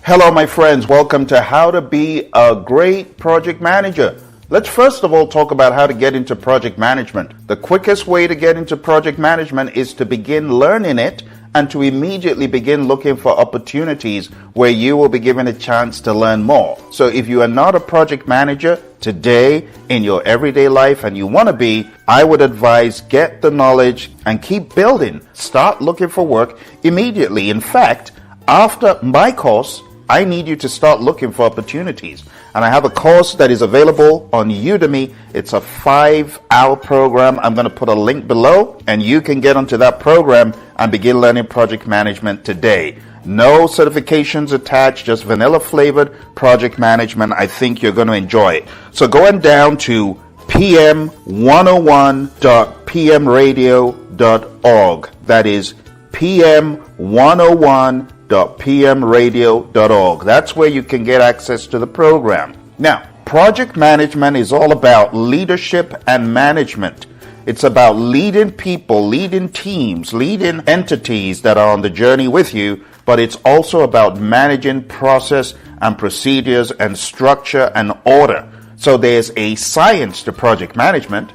Hello, my friends. Welcome to How to Be a Great Project Manager. Let's first of all talk about how to get into project management. The quickest way to get into project management is to begin learning it and to immediately begin looking for opportunities where you will be given a chance to learn more. So if you are not a project manager today in your everyday life and you want to be, I would advise get the knowledge and keep building. Start looking for work immediately. In fact, after my course, I need you to start looking for opportunities. And I have a course that is available on Udemy. It's a 5-hour program. I'm going to put a link below and you can get onto that program and begin learning project management today. No certifications attached, just vanilla flavored project management. I think you're going to enjoy it. So going down to pm101.pmradio.org. That is pm101.pmradio.org. That's where you can get access to the program. Now, project management is all about leadership and management. It's about leading people, leading teams, leading entities that are on the journey with you, but it's also about managing process and procedures and structure and order. So there's a science to project management,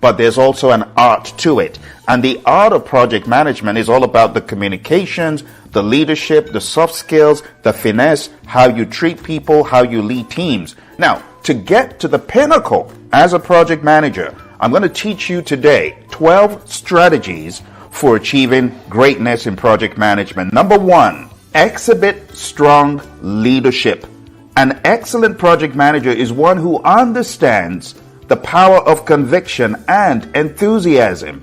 but there's also an art to it. And the art of project management is all about the communications, the leadership, the soft skills, the finesse, how you treat people, how you lead teams. Now, to get to the pinnacle as a project manager, I'm going to teach you today 12 strategies for achieving greatness in project management. Number 1, exhibit strong leadership. An excellent project manager is one who understands the power of conviction and enthusiasm.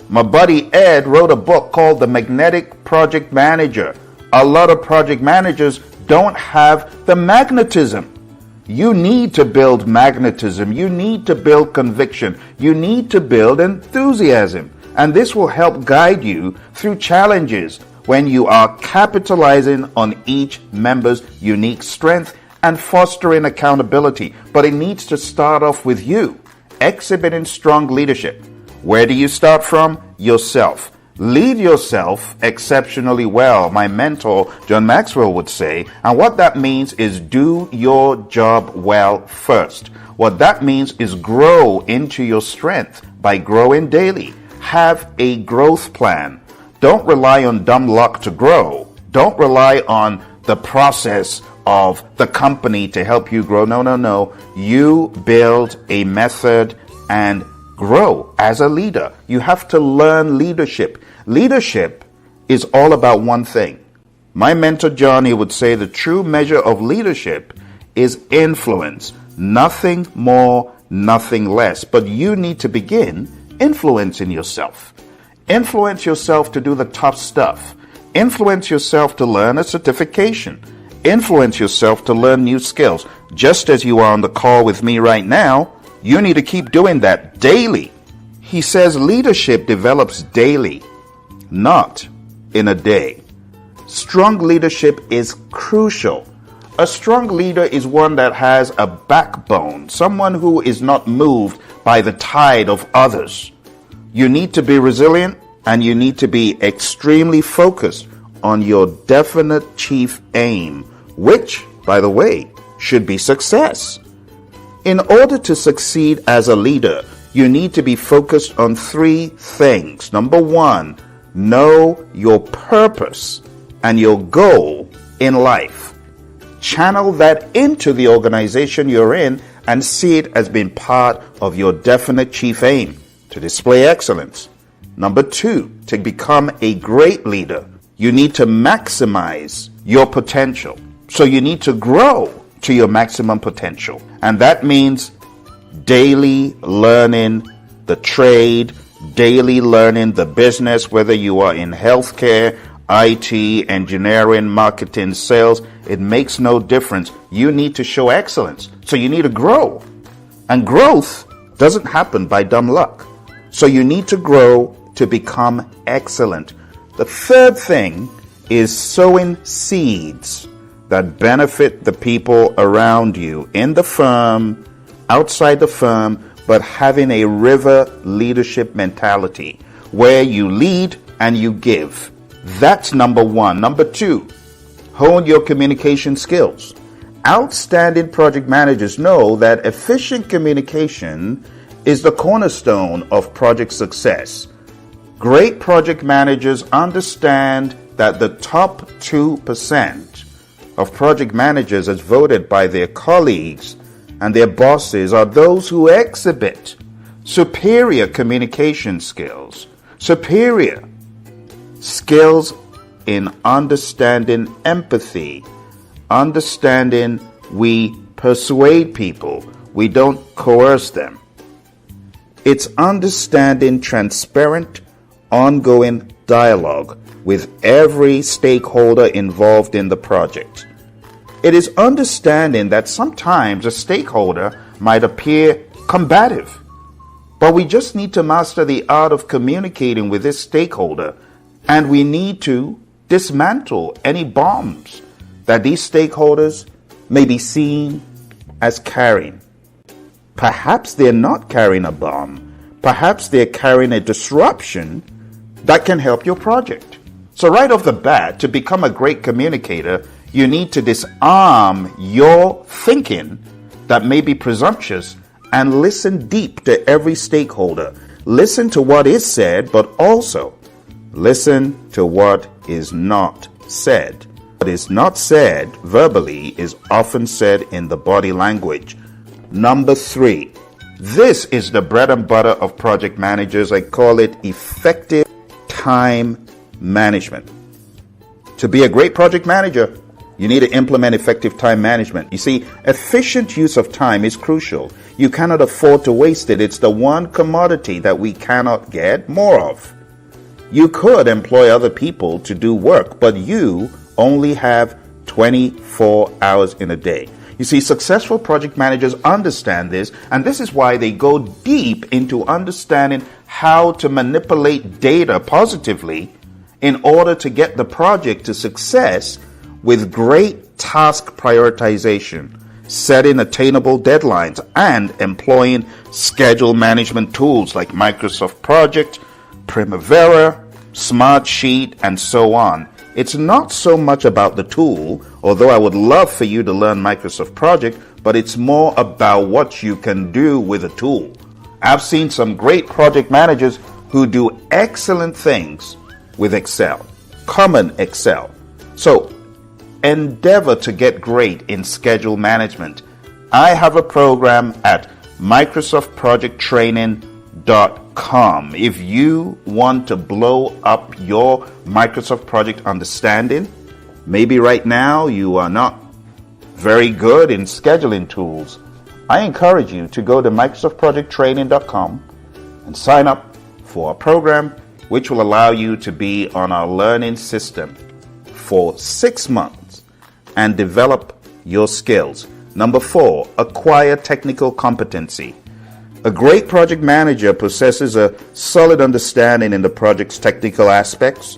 My buddy Ed wrote a book called The Magnetic Project Manager. A lot of project managers don't have the magnetism. You need to build magnetism. You need to build conviction. You need to build enthusiasm. And this will help guide you through challenges when you are capitalizing on each member's unique strength and fostering accountability. But it needs to start off with you, exhibiting strong leadership. Where do you start from? Yourself. Lead yourself exceptionally well, my mentor, John Maxwell, would say. And what that means is do your job well first. What that means is grow into your strength by growing daily. Have a growth plan. Don't rely on dumb luck to grow. Don't rely on the process of the company to help you grow. No. You build a method and grow as a leader. You have to learn leadership. Leadership is all about one thing. My mentor Johnny would say the true measure of leadership is influence. Nothing more, nothing less. But you need to begin influencing yourself. Influence yourself to do the tough stuff. Influence yourself to learn a certification. Influence yourself to learn new skills. Just as you are on the call with me right now, you need to keep doing that daily. He says leadership develops daily, not in a day. Strong leadership is crucial. A strong leader is one that has a backbone, someone who is not moved by the tide of others. You need to be resilient and you need to be extremely focused on your definite chief aim, which, by the way, should be success. In order to succeed as a leader, you need to be focused on 3 things. Number 1, know your purpose and your goal in life. Channel that into the organization you're in and see it as being part of your definite chief aim to display excellence. Number 2, to become a great leader, you need to maximize your potential. So you need to grow to your maximum potential. And that means daily learning the trade, daily learning the business, whether you are in healthcare, IT, engineering, marketing, sales. It makes no difference. You need to show excellence. So you need to grow. And growth doesn't happen by dumb luck. So you need to grow to become excellent. The third thing is sowing seeds that benefit the people around you in the firm, outside the firm, but having a river leadership mentality where you lead and you give. That's number 1. Number 2, Hone your communication skills. Outstanding project managers know that efficient communication is the cornerstone of project success. Great project managers understand that the top 2% of project managers, as voted by their colleagues and their bosses, are those who exhibit superior communication skills, superior skills in understanding empathy, understanding we persuade people, we don't coerce them. It's understanding transparent, ongoing dialogue with every stakeholder involved in the project. It is understanding that sometimes a stakeholder might appear combative, but we just need to master the art of communicating with this stakeholder, and we need to dismantle any bombs that these stakeholders may be seen as carrying. Perhaps they're not carrying a bomb. Perhaps they're carrying a disruption that can help your project. So right off the bat, to become a great communicator, you need to disarm your thinking that may be presumptuous and listen deep to every stakeholder. Listen to what is said, but also listen to what is not said. What is not said verbally is often said in the body language. Number 3, this is the bread and butter of project managers. I call it effective time management. To be a great project manager, you need to implement effective time management. You see, efficient use of time is crucial. You cannot afford to waste it. It's the one commodity that we cannot get more of. You could employ other people to do work, but you only have 24 hours in a day. You see, successful project managers understand this, and this is why they go deep into understanding how to manipulate data positively in order to get the project to success with great task prioritization, setting attainable deadlines, and employing schedule management tools like Microsoft Project, Primavera, Smartsheet, and so on. It's not so much about the tool, although I would love for you to learn Microsoft Project, but it's more about what you can do with a tool. I've seen some great project managers who do excellent things with Excel, common Excel. So endeavor to get great in schedule management. I have a program at microsoftprojecttraining.com. If you want to blow up your Microsoft Project understanding, maybe right now you are not very good in scheduling tools, I encourage you to go to microsoftprojecttraining.com and sign up for a program which will allow you to be on our learning system for 6 months and develop your skills. Number 4, acquire technical competency. A great project manager possesses a solid understanding in the project's technical aspects,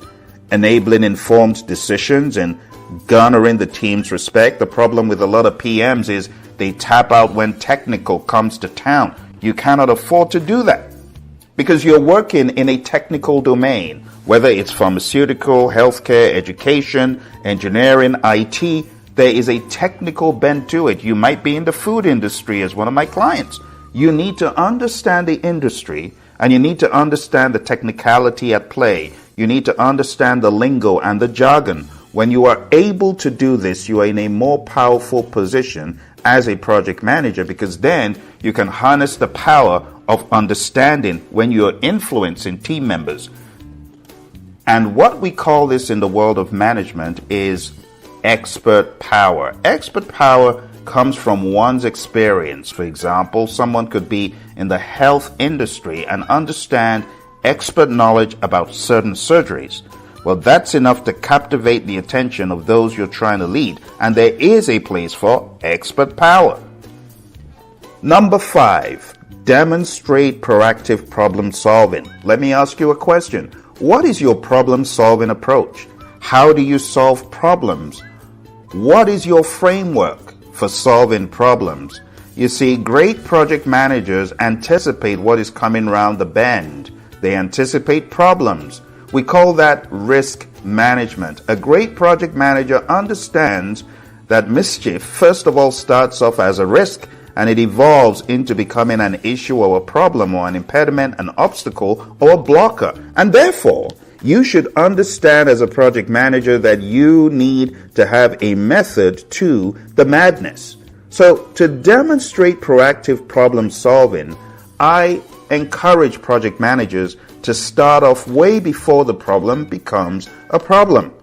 enabling informed decisions and garnering the team's respect. The problem with a lot of PMs is they tap out when technical comes to town. You cannot afford to do that because you're working in a technical domain, whether it's pharmaceutical, healthcare, education, engineering, IT. There is a technical bent to it. You might be in the food industry as one of my clients. You need to understand the industry and you need to understand the technicality at play. You need to understand the lingo and the jargon. When you are able to do this, you are in a more powerful position as a project manager because then you can harness the power of understanding when you are influencing team members. And what we call this in the world of management is expert power. Expert power comes from one's experience. For example, someone could be in the health industry and understand expert knowledge about certain surgeries. Well, that's enough to captivate the attention of those you're trying to lead, and there is a place for expert power. Number 5, demonstrate proactive problem solving. Let me ask you a question. What is your problem solving approach? How do you solve problems? What is your framework for solving problems? You see, great project managers anticipate what is coming round the bend. They anticipate problems. We call that risk management. A great project manager understands that mischief, first of all, starts off as a risk, and it evolves into becoming an issue or a problem or an impediment, an obstacle or a blocker. And therefore, you should understand as a project manager that you need to have a method to the madness. So to demonstrate proactive problem solving, I encourage project managers to start off way before the problem becomes a problem.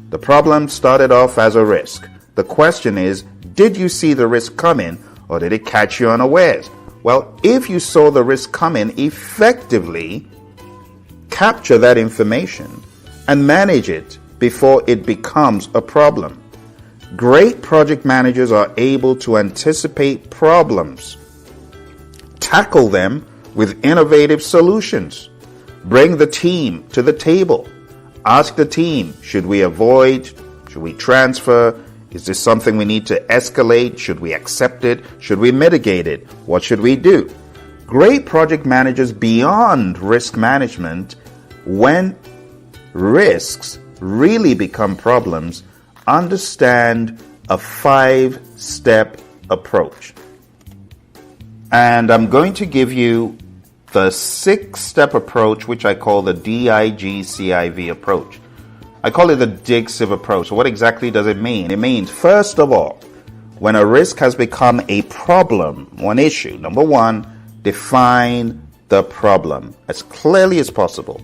The problem started off as a risk. The question is, did you see the risk coming, or did it catch you unawares? Well, if you saw the risk coming, effectively capture that information and manage it before it becomes a problem. Great project managers are able to anticipate problems, tackle them with innovative solutions, bring the team to the table, ask the team, should we avoid, should we transfer, is this something we need to escalate, should we accept it, should we mitigate it, what should we do? Great project managers beyond risk management, when risks really become problems, understand a 5-step approach. And I'm going to give you the 6-step approach, which I call the DIGCIV approach. I call it the DIGCIV approach. So what exactly does it mean? It means, first of all, when a risk has become a problem, one issue, number one, define the problem as clearly as possible.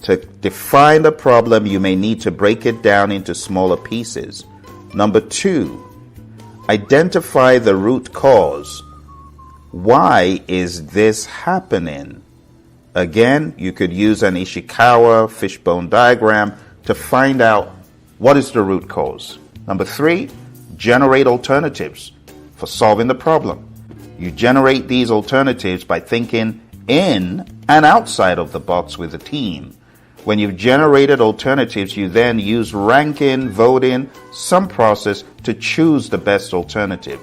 To define the problem, you may need to break it down into smaller pieces. Number two, identify the root cause. Why is this happening? Again, you could use an Ishikawa fishbone diagram to find out what is the root cause. Number three, generate alternatives for solving the problem. You generate these alternatives by thinking in and outside of the box with the team. When you've generated alternatives, you then use ranking, voting, some process to choose the best alternative.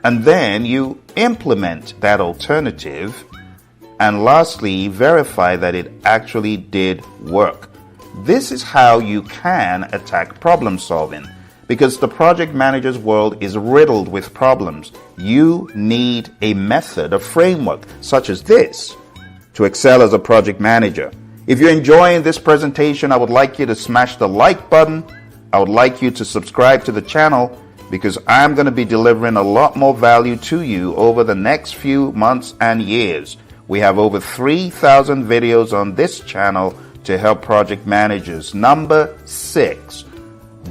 And then you implement that alternative. And lastly, verify that it actually did work. This is how you can attack problem solving. Because the project manager's world is riddled with problems. You need a method, a framework such as this to excel as a project manager. If you're enjoying this presentation, I would like you to smash the like button. I would like you to subscribe to the channel because I'm going to be delivering a lot more value to you over the next few months and years. We have over 3,000 videos on this channel to help project managers. Number 6,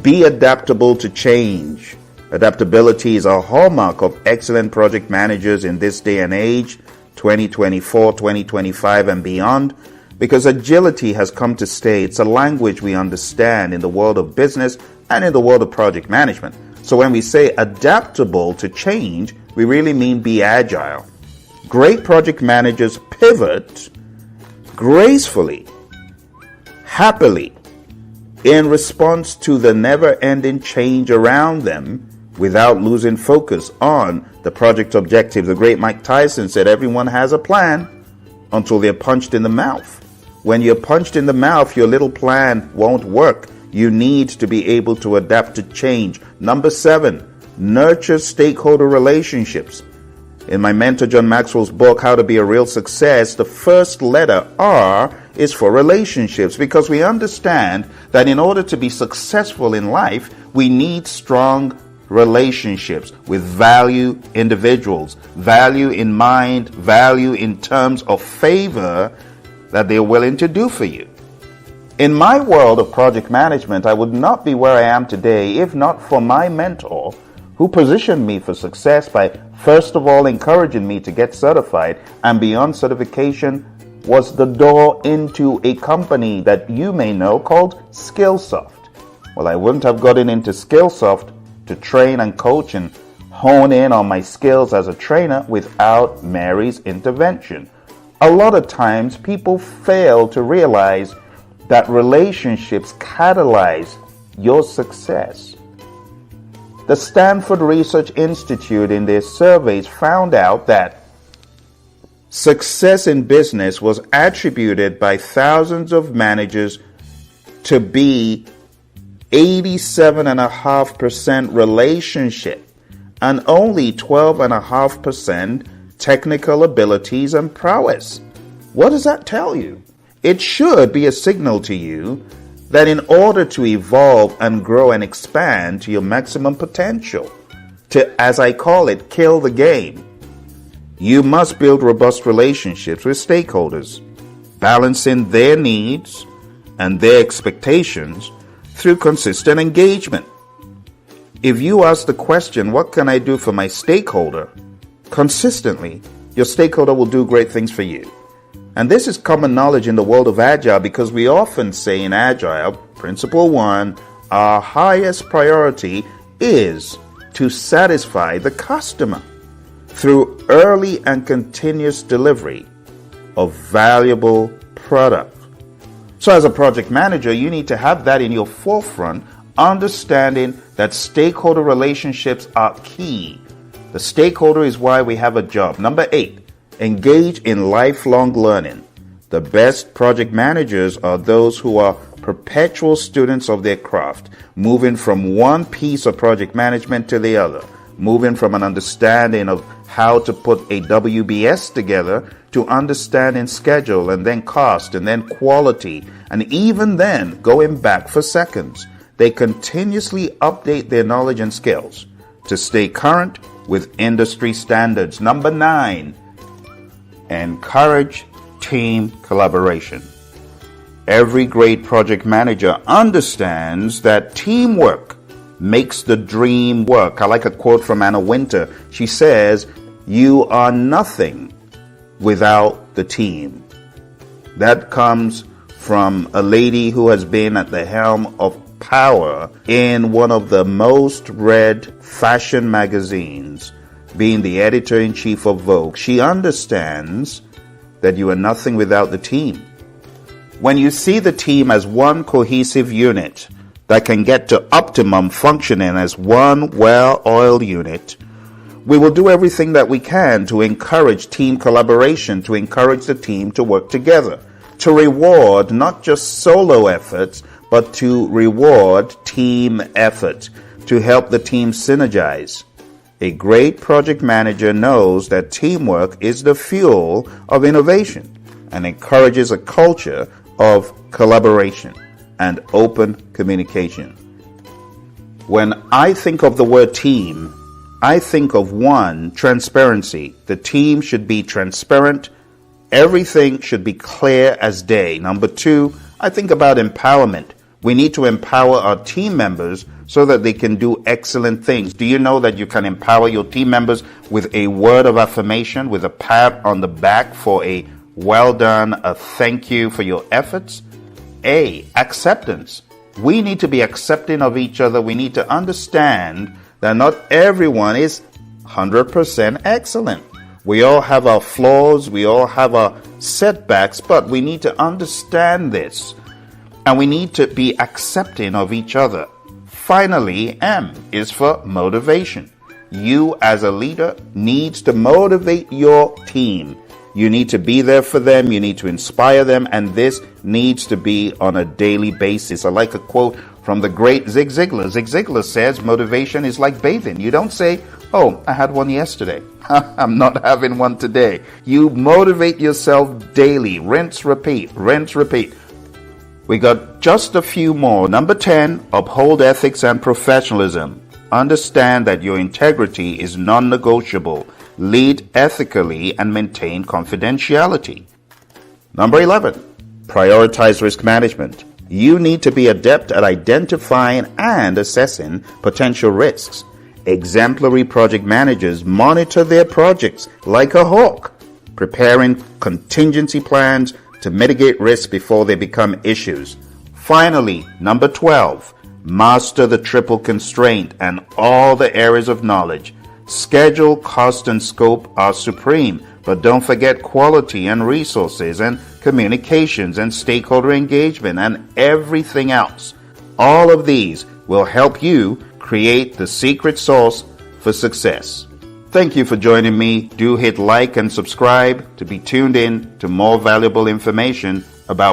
be adaptable to change. Adaptability is a hallmark of excellent project managers in this day and age, 2024, 2025 and beyond. Because agility has come to stay. It's a language we understand in the world of business and in the world of project management. So when we say adaptable to change, we really mean be agile. Great project managers pivot gracefully, happily, in response to the never-ending change around them without losing focus on the project objectives. The great Mike Tyson said everyone has a plan until they're punched in the mouth. When you're punched in the mouth, your little plan won't work. You need to be able to adapt to change. Number 7, nurture stakeholder relationships. In my mentor John Maxwell's book, How to Be a Real Success, the first letter R is for relationships, because we understand that in order to be successful in life, we need strong relationships with value individuals, value in mind, value in terms of favor that they're willing to do for you. In my world of project management, I would not be where I am today if not for my mentor, who positioned me for success by first of all encouraging me to get certified, and beyond certification was the door into a company that you may know called Skillsoft. Well, I wouldn't have gotten into Skillsoft to train and coach and hone in on my skills as a trainer without Mary's intervention. A lot of times people fail to realize that relationships catalyze your success. The Stanford Research Institute in their surveys found out that Success in business was attributed by thousands of managers to be 87.5% relationship and only 12.5% technical abilities and prowess. What does that tell you? It should be a signal to you that in order to evolve and grow and expand to your maximum potential, to, as I call it, kill the game, you must build robust relationships with stakeholders, balancing their needs and their expectations through consistent engagement. If you ask the question, what can I do for my stakeholder? Consistently, your stakeholder will do great things for you. And this is common knowledge in the world of Agile, because we often say in Agile, Principle 1, our highest priority is to satisfy the customer through early and continuous delivery of valuable product. So as a project manager, you need to have that in your forefront, understanding that stakeholder relationships are key. The stakeholder is why we have a job. Number 8, engage in lifelong learning. The best project managers are those who are perpetual students of their craft, moving from one piece of project management to the other, moving from an understanding of how to put a WBS together to understanding schedule and then cost and then quality, and even then going back for seconds. They continuously update their knowledge and skills to stay current with industry standards. Number 9, encourage team collaboration. Every great project manager understands that teamwork makes the dream work. I like a quote from Anna Wintour. She says, "You are nothing without the team." That comes from a lady who has been at the helm of power in one of the most read fashion magazines, being the editor-in-chief of Vogue. She understands that you are nothing without the team. When you see the team as one cohesive unit that can get to optimum functioning as one well-oiled unit, we will do everything that we can to encourage team collaboration, to encourage the team to work together, to reward not just solo efforts, but to reward team effort, to help the team synergize. A great project manager knows that teamwork is the fuel of innovation and encourages a culture of collaboration and open communication. When I think of the word team, I think of 1, transparency. The team should be transparent. Everything should be clear as day. Number 2, I think about empowerment. We need to empower our team members so that they can do excellent things. Do you know that you can empower your team members with a word of affirmation, with a pat on the back for a well done, a thank you for your efforts? A, acceptance. We need to be accepting of each other. We need to understand that not everyone is 100% excellent. We all have our flaws. We all have our setbacks, but we need to understand this. And we need to be accepting of each other. Finally, M is for motivation. You as a leader needs to motivate your team. You need to be there for them. You need to inspire them. And this needs to be on a daily basis. I like a quote from the great Zig Ziglar. Zig Ziglar says, motivation is like bathing. You don't say, oh, I had one yesterday. I'm not having one today. You motivate yourself daily. Rinse, repeat. Rinse, repeat. We got just a few more. Number 10, uphold ethics and professionalism. Understand that your integrity is non-negotiable. Lead ethically and maintain confidentiality. Number 11, prioritize risk management. You need to be adept at identifying and assessing potential risks. Exemplary project managers monitor their projects like a hawk, preparing contingency plans to mitigate risk before they become issues. Finally, number 12, master the triple constraint and all the areas of knowledge. Schedule, cost, and scope are supreme, but don't forget quality and resources and communications and stakeholder engagement and everything else. All of these will help you create the secret sauce for success. Thank you for joining me. Do hit like and subscribe to be tuned in to more valuable information